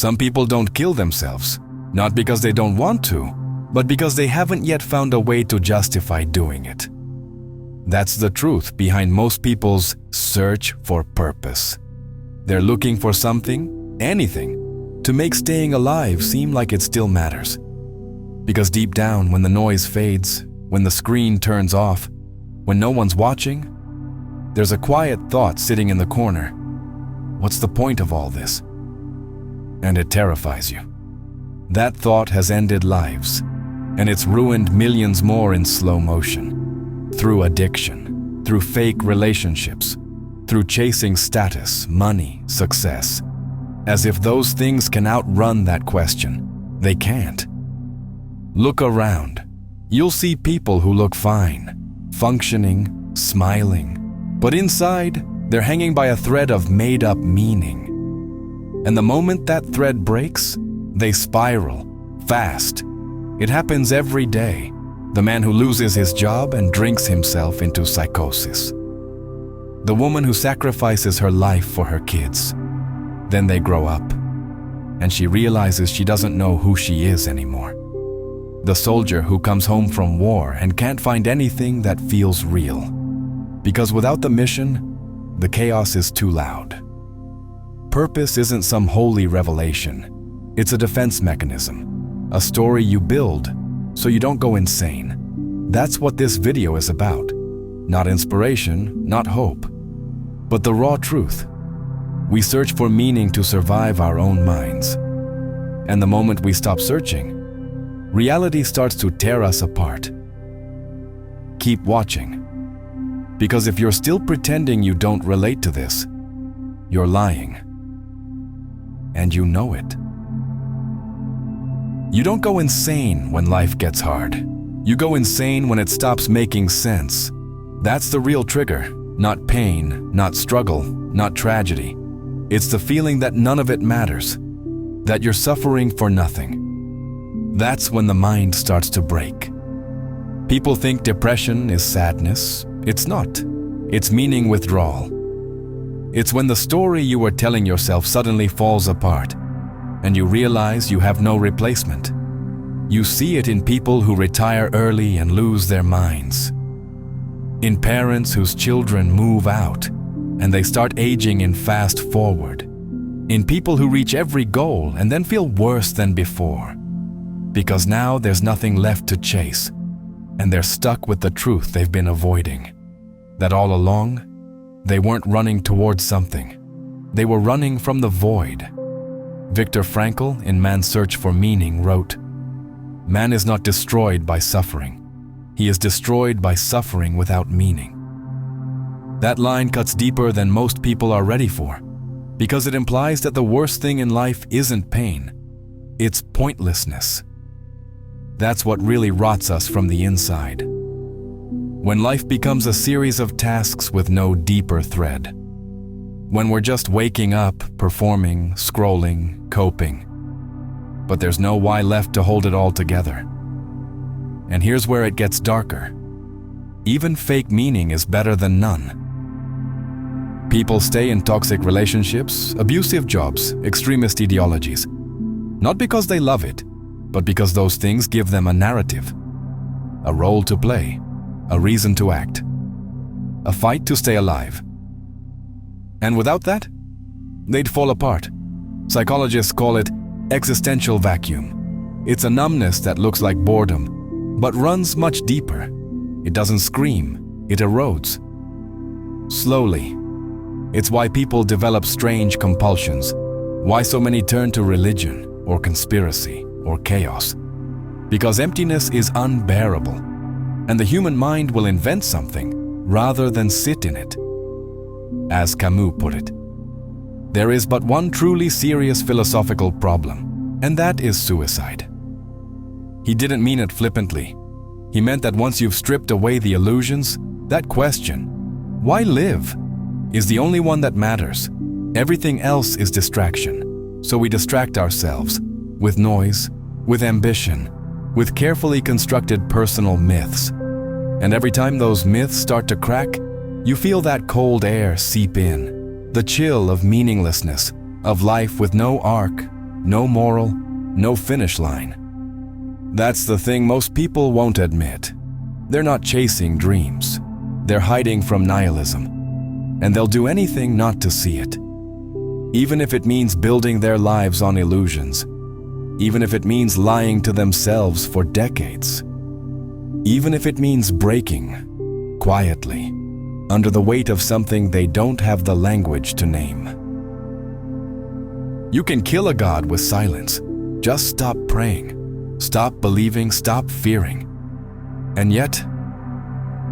Some people don't kill themselves, not because they don't want to, but because they haven't yet found a way to justify doing it. That's the truth behind most people's search for purpose. They're looking for something, anything, to make staying alive seem like it still matters. Because deep down, when the noise fades, when the screen turns off, when no one's watching, there's a quiet thought sitting in the corner. What's the point of all this? And it terrifies you. That thought has ended lives, and it's ruined millions more in slow motion. Through addiction, through fake relationships, through chasing status, money, success. As if those things can outrun that question. They can't. Look around. You'll see people who look fine, functioning, smiling, but inside, they're hanging by a thread of made-up meaning. And the moment that thread breaks, they spiral, fast. It happens every day. The man who loses his job and drinks himself into psychosis. The woman who sacrifices her life for her kids. Then they grow up, and she realizes she doesn't know who she is anymore. The soldier who comes home from war and can't find anything that feels real. Because without the mission, the chaos is too loud. Purpose isn't some holy revelation. It's a defense mechanism, a story you build so you don't go insane. That's what this video is about. Not inspiration, not hope, but the raw truth. We search for meaning to survive our own minds. And the moment we stop searching, reality starts to tear us apart. Keep watching. Because if you're still pretending you don't relate to this, you're lying. And you know it. You don't go insane when life gets hard. You go insane when it stops making sense. That's the real trigger. Not pain, not struggle, not tragedy. It's the feeling that none of it matters. That you're suffering for nothing. That's when the mind starts to break. People think depression is sadness. It's not. It's meaning withdrawal. It's when the story you were telling yourself suddenly falls apart, and you realize you have no replacement. You see it in people who retire early and lose their minds. In parents whose children move out, and they start aging in fast forward. In people who reach every goal and then feel worse than before. Because now there's nothing left to chase, and they're stuck with the truth they've been avoiding. That all along, they weren't running towards something. They were running from the void. Viktor Frankl, in Man's Search for Meaning, wrote, "Man is not destroyed by suffering. He is destroyed by suffering without meaning." That line cuts deeper than most people are ready for, because it implies that the worst thing in life isn't pain, it's pointlessness. That's what really rots us from the inside. When life becomes a series of tasks with no deeper thread. When we're just waking up, performing, scrolling, coping. But there's no why left to hold it all together. And here's where it gets darker. Even fake meaning is better than none. People stay in toxic relationships, abusive jobs, extremist ideologies. Not because they love it, but because those things give them a narrative, a role to play, a reason to act, a fight to stay alive. And without that, they'd fall apart. Psychologists call it existential vacuum. It's a numbness that looks like boredom, but runs much deeper. It doesn't scream, it erodes. Slowly. It's why people develop strange compulsions, why so many turn to religion or conspiracy or chaos. Because emptiness is unbearable, and the human mind will invent something rather than sit in it. As Camus put it, there is but one truly serious philosophical problem, and that is suicide. He didn't mean it flippantly. He meant that once you've stripped away the illusions, that question, why live, is the only one that matters. Everything else is distraction. So we distract ourselves with noise, with ambition, with carefully constructed personal myths. And every time those myths start to crack, you feel that cold air seep in, the chill of meaninglessness, of life with no arc, no moral, no finish line. That's the thing most people won't admit. They're not chasing dreams. They're hiding from nihilism. And they'll do anything not to see it. Even if it means building their lives on illusions. Even if it means lying to themselves for decades. Even if it means breaking, quietly, under the weight of something they don't have the language to name. You can kill a god with silence. Just stop praying. Stop believing, stop fearing. And yet,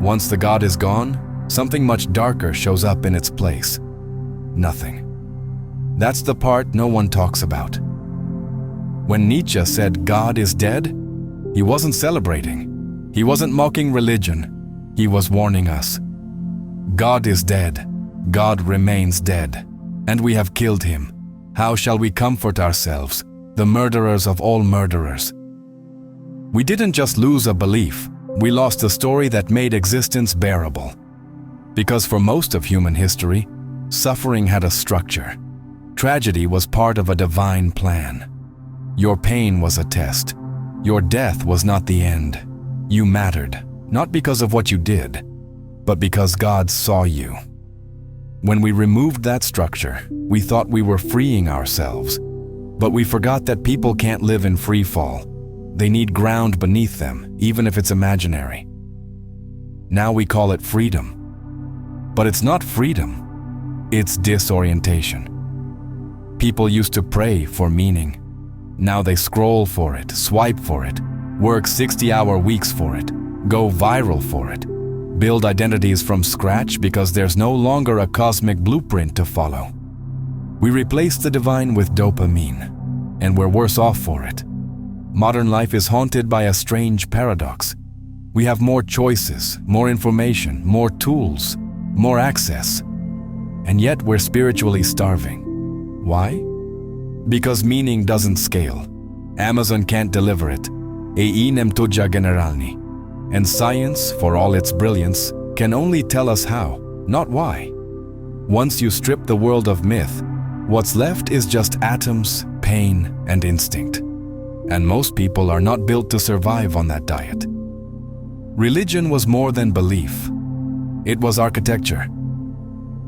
once the god is gone, something much darker shows up in its place. Nothing. That's the part no one talks about. When Nietzsche said God is dead, he wasn't celebrating. He wasn't mocking religion. He was warning us. God is dead. God remains dead. And we have killed him. How shall we comfort ourselves, the murderers of all murderers? We didn't just lose a belief, we lost a story that made existence bearable. Because for most of human history, suffering had a structure. Tragedy was part of a divine plan. Your pain was a test. Your death was not the end. You mattered, not because of what you did, but because God saw you. When we removed that structure, we thought we were freeing ourselves. But we forgot that people can't live in free fall. They need ground beneath them, even if it's imaginary. Now we call it freedom. But it's not freedom. It's disorientation. People used to pray for meaning. Now they scroll for it, swipe for it, work 60-hour weeks for it, go viral for it, build identities from scratch because there's no longer a cosmic blueprint to follow. We replaced the divine with dopamine, and we're worse off for it. Modern life is haunted by a strange paradox. We have more choices, more information, more tools, more access, and yet we're spiritually starving. Why? Because meaning doesn't scale. Amazon can't deliver it. AI nem tudja generalni. And science, for all its brilliance, can only tell us how, not why. Once you strip the world of myth, what's left is just atoms, pain, and instinct. And most people are not built to survive on that diet. Religion was more than belief. It was architecture.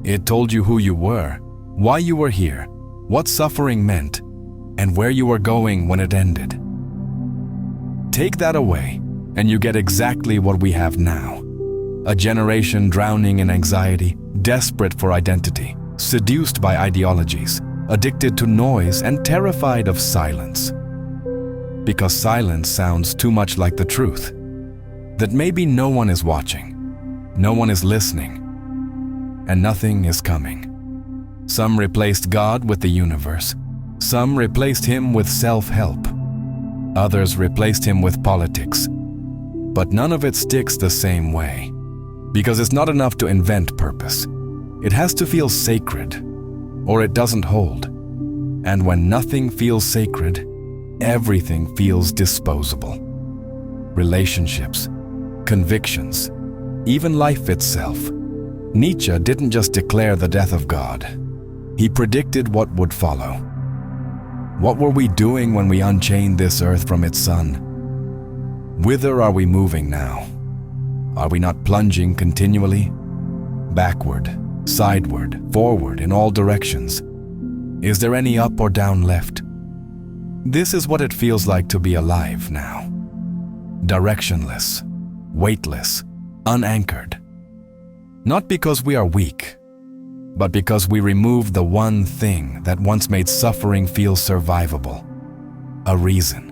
It told you who you were, why you were here, what suffering meant, and where you were going when it ended. Take that away, and you get exactly what we have now. A generation drowning in anxiety, desperate for identity, seduced by ideologies, addicted to noise, and terrified of silence. Because silence sounds too much like the truth. That maybe no one is watching, no one is listening, and nothing is coming. Some replaced God with the universe. Some replaced him with self-help. Others replaced him with politics. But none of it sticks the same way. Because it's not enough to invent purpose. It has to feel sacred, or it doesn't hold. And when nothing feels sacred, everything feels disposable. Relationships, convictions, even life itself. Nietzsche didn't just declare the death of God. He predicted what would follow. What were we doing when we unchained this earth from its sun? Whither are we moving now? Are we not plunging continually? Backward, sideward, forward, in all directions. Is there any up or down left? This is what it feels like to be alive now. Directionless, weightless, unanchored. Not because we are weak, but because we removed the one thing that once made suffering feel survivable. A reason.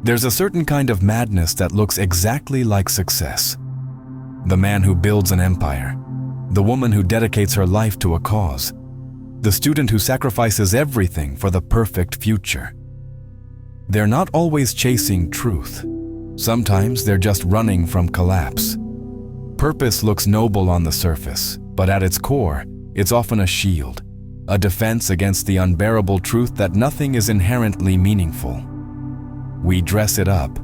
There's a certain kind of madness that looks exactly like success. The man who builds an empire, the woman who dedicates her life to a cause, the student who sacrifices everything for the perfect future. They're not always chasing truth. Sometimes they're just running from collapse. Purpose looks noble on the surface, but at its core, it's often a shield, a defense against the unbearable truth that nothing is inherently meaningful. We dress it up,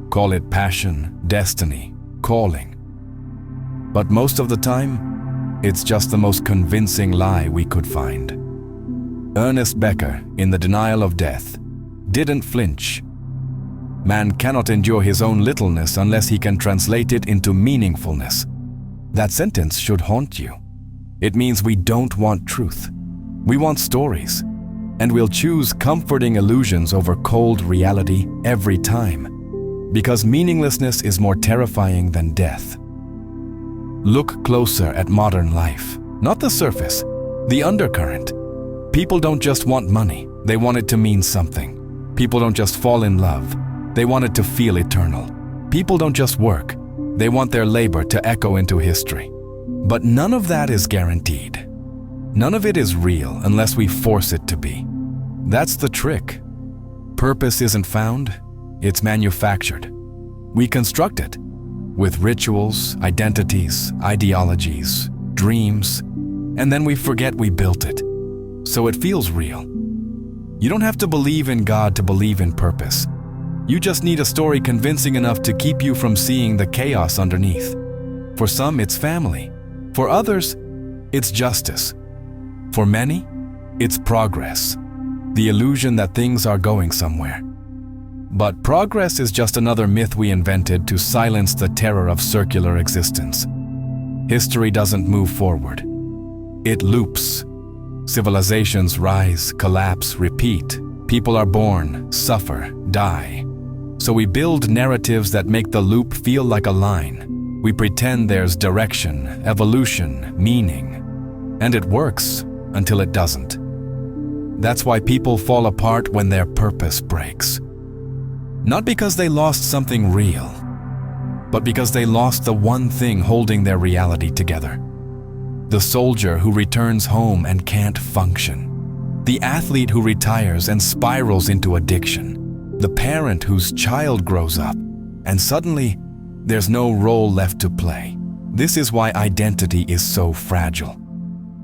call it passion, destiny, calling. But most of the time, it's just the most convincing lie we could find. Ernest Becker, in The Denial of Death, didn't flinch. Man cannot endure his own littleness unless he can translate it into meaningfulness. That sentence should haunt you. It means we don't want truth. We want stories. And we'll choose comforting illusions over cold reality every time. Because meaninglessness is more terrifying than death. Look closer at modern life. Not the surface, the undercurrent. People don't just want money, they want it to mean something. People don't just fall in love, they want it to feel eternal. People don't just work, they want their labor to echo into history. But none of that is guaranteed. None of it is real unless we force it to be. That's the trick. Purpose isn't found, it's manufactured. We construct it with rituals, identities, ideologies, dreams, and then we forget we built it. So it feels real. You don't have to believe in God to believe in purpose. You just need a story convincing enough to keep you from seeing the chaos underneath. For some, it's family. For others, it's justice. For many, it's progress. The illusion that things are going somewhere. But progress is just another myth we invented to silence the terror of circular existence. History doesn't move forward. It loops. Civilizations rise, collapse, repeat. People are born, suffer, die. So we build narratives that make the loop feel like a line. We pretend there's direction, evolution, meaning. And it works until it doesn't. That's why people fall apart when their purpose breaks. Not because they lost something real, but because they lost the one thing holding their reality together. The soldier who returns home and can't function. The athlete who retires and spirals into addiction. The parent whose child grows up and suddenly there's no role left to play. This is why identity is so fragile.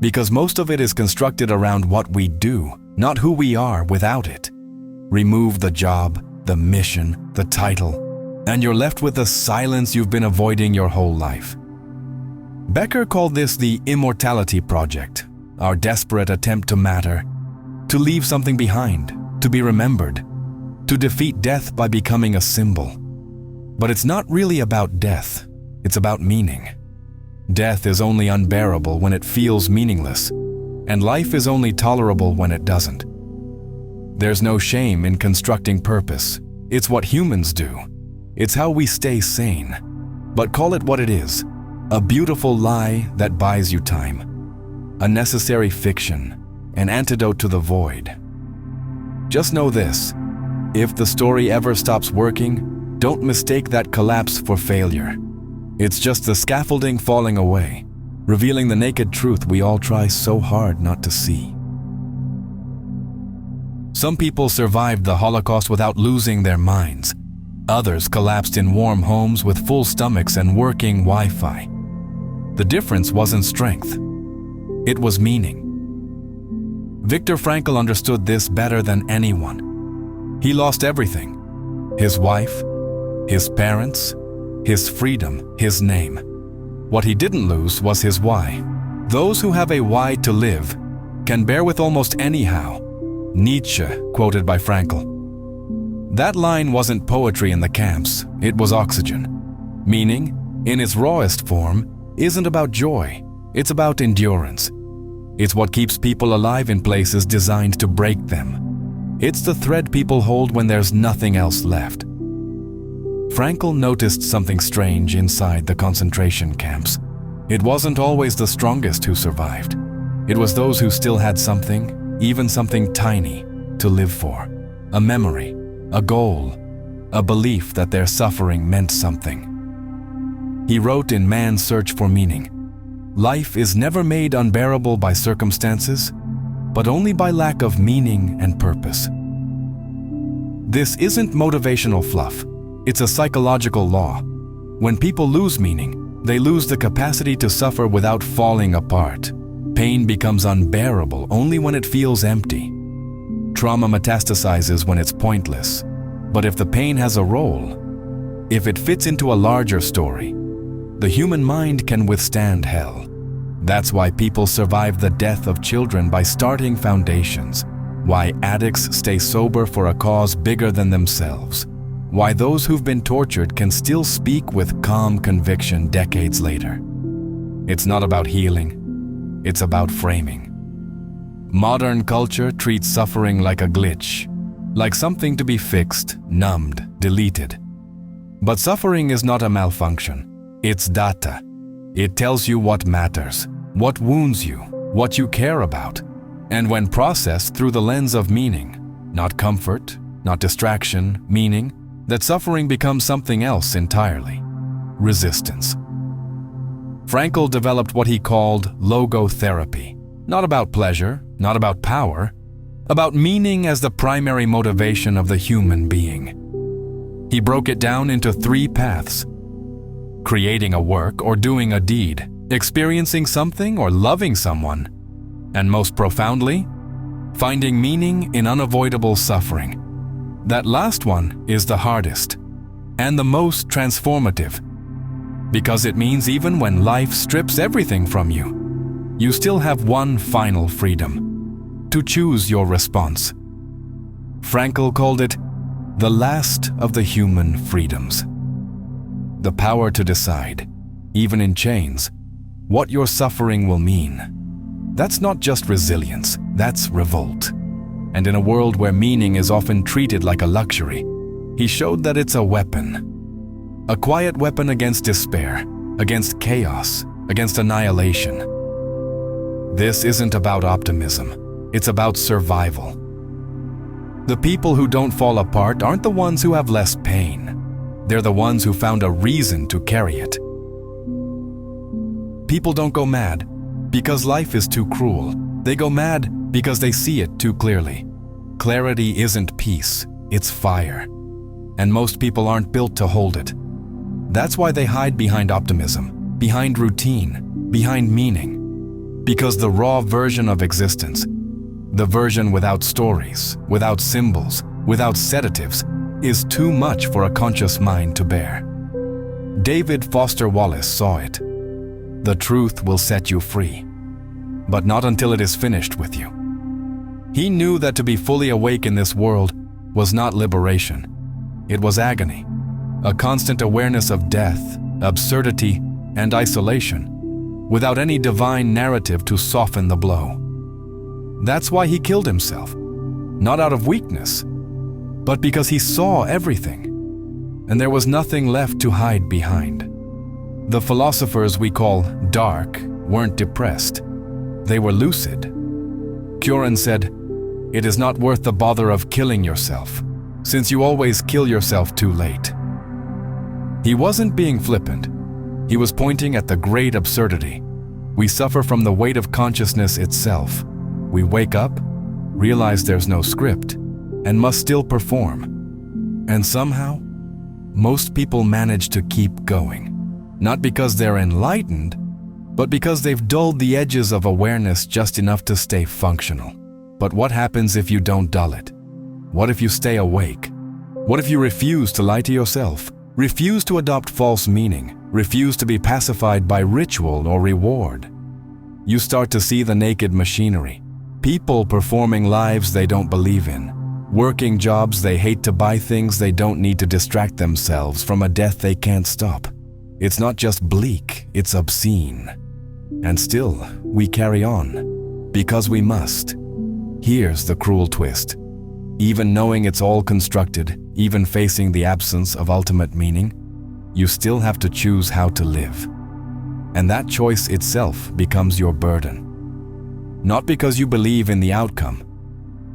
Because most of it is constructed around what we do, not who we are without it. Remove the job, the mission, the title, and you're left with the silence you've been avoiding your whole life. Becker called this the immortality project, our desperate attempt to matter, to leave something behind, to be remembered, to defeat death by becoming a symbol. But it's not really about death, it's about meaning. Death is only unbearable when it feels meaningless, and life is only tolerable when it doesn't. There's no shame in constructing purpose. It's what humans do. It's how we stay sane. But call it what it is, a beautiful lie that buys you time. A necessary fiction, an antidote to the void. Just know this, if the story ever stops working, don't mistake that collapse for failure. It's just the scaffolding falling away, revealing the naked truth we all try so hard not to see. Some people survived the Holocaust without losing their minds. Others collapsed in warm homes with full stomachs and working Wi-Fi. The difference wasn't strength. It was meaning. Viktor Frankl understood this better than anyone. He lost everything. His wife, his parents, his freedom, his name. What he didn't lose was his why. Those who have a why to live can bear with almost anyhow. Nietzsche, quoted by Frankl. That line wasn't poetry in the camps, it was oxygen. Meaning, in its rawest form, isn't about joy, it's about endurance. It's what keeps people alive in places designed to break them. It's the thread people hold when there's nothing else left. Frankl noticed something strange inside the concentration camps. It wasn't always the strongest who survived. It was those who still had something, even something tiny, to live for. A memory, a goal, a belief that their suffering meant something. He wrote in Man's Search for Meaning, "Life is never made unbearable by circumstances, but only by lack of meaning and purpose." This isn't motivational fluff. It's a psychological law. When people lose meaning, they lose the capacity to suffer without falling apart. Pain becomes unbearable only when it feels empty. Trauma metastasizes when it's pointless. But if the pain has a role, if it fits into a larger story, the human mind can withstand hell. That's why people survive the death of children by starting foundations. Why addicts stay sober for a cause bigger than themselves. Why those who've been tortured can still speak with calm conviction decades later. It's not about healing, it's about framing. Modern culture treats suffering like a glitch, like something to be fixed, numbed, deleted. But suffering is not a malfunction, it's data. It tells you what matters, what wounds you, what you care about. And when processed through the lens of meaning, not comfort, not distraction, meaning, that suffering becomes something else entirely. Resistance. Frankl developed what he called logotherapy. Not about pleasure, not about power, about meaning as the primary motivation of the human being. He broke it down into 3 paths: creating a work or doing a deed, experiencing something or loving someone, and most profoundly, finding meaning in unavoidable suffering. That last one is the hardest and the most transformative, because it means even when life strips everything from you, you still have one final freedom: to choose your response. Frankl called it the last of the human freedoms. The power to decide, even in chains, what your suffering will mean. That's not just resilience, that's revolt. And in a world where meaning is often treated like a luxury, he showed that it's a weapon. A quiet weapon against despair, against chaos, against annihilation. This isn't about optimism, it's about survival. The people who don't fall apart aren't the ones who have less pain. They're the ones who found a reason to carry it. People don't go mad because life is too cruel. They go mad because they see it too clearly. Clarity isn't peace, it's fire. And most people aren't built to hold it. That's why they hide behind optimism, behind routine, behind meaning. Because the raw version of existence, the version without stories, without symbols, without sedatives, is too much for a conscious mind to bear. David Foster Wallace saw it. The truth will set you free, but not until it is finished with you. He knew that to be fully awake in this world was not liberation. It was agony, a constant awareness of death, absurdity, and isolation, without any divine narrative to soften the blow. That's why he killed himself, not out of weakness, but because he saw everything, and there was nothing left to hide behind. The philosophers we call dark weren't depressed, they were lucid. Cioran said, "It is not worth the bother of killing yourself, since you always kill yourself too late." He wasn't being flippant, he was pointing at the great absurdity. We suffer from the weight of consciousness itself. We wake up, realize there's no script, and must still perform. And somehow, most people manage to keep going. Not because they're enlightened, but because they've dulled the edges of awareness just enough to stay functional. But what happens if you don't dull it? What if you stay awake? What if you refuse to lie to yourself? Refuse to adopt false meaning? Refuse to be pacified by ritual or reward? You start to see the naked machinery. People performing lives they don't believe in. Working jobs they hate to buy things they don't need to distract themselves from a death they can't stop. It's not just bleak, it's obscene. And still, we carry on, because we must. Here's the cruel twist. Even knowing it's all constructed, even facing the absence of ultimate meaning, you still have to choose how to live. And that choice itself becomes your burden. Not because you believe in the outcome,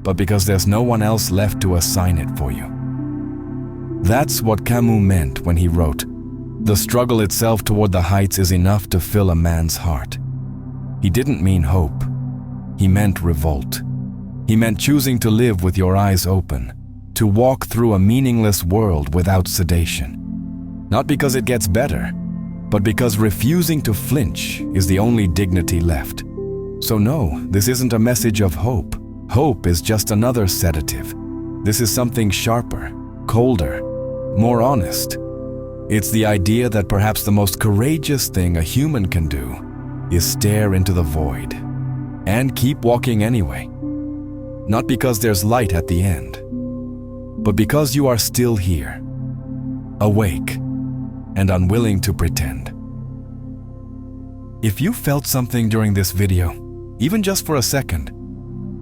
but because there's no one else left to assign it for you. That's what Camus meant when he wrote, "The struggle itself toward the heights is enough to fill a man's heart." He didn't mean hope. He meant revolt. He meant choosing to live with your eyes open, to walk through a meaningless world without sedation. Not because it gets better, but because refusing to flinch is the only dignity left. So no, this isn't a message of hope. Hope is just another sedative. This is something sharper, colder, more honest. It's the idea that perhaps the most courageous thing a human can do is stare into the void and keep walking anyway. Not because there's light at the end, but because you are still here, awake and unwilling to pretend. If you felt something during this video, even just for a second,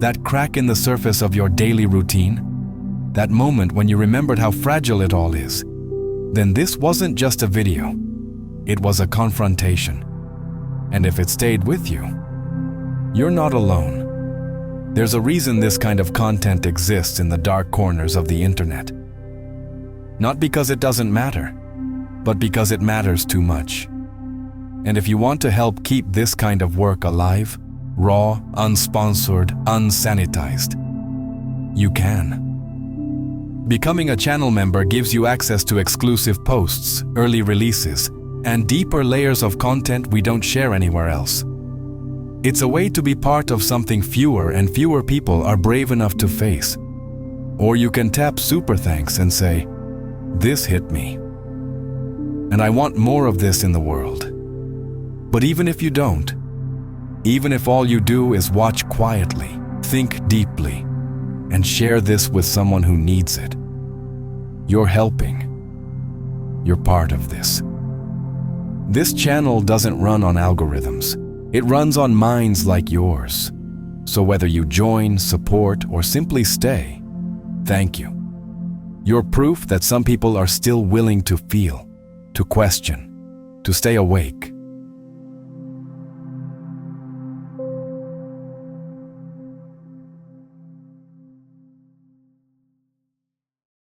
that crack in the surface of your daily routine, that moment when you remembered how fragile it all is, then this wasn't just a video, it was a confrontation. And if it stayed with you, you're not alone. There's a reason this kind of content exists in the dark corners of the internet. Not because it doesn't matter, but because it matters too much. And if you want to help keep this kind of work alive, raw, unsponsored, unsanitized, you can. Becoming a channel member gives you access to exclusive posts, early releases, and deeper layers of content we don't share anywhere else. It's a way to be part of something fewer and fewer people are brave enough to face. Or you can tap super thanks and say, "This hit me. And I want more of this in the world." But even if you don't, even if all you do is watch quietly, think deeply, and share this with someone who needs it, you're helping. You're part of this. This channel doesn't run on algorithms. It runs on minds like yours. So whether you join, support, or simply stay, thank you. You're proof that some people are still willing to feel, to question, to stay awake.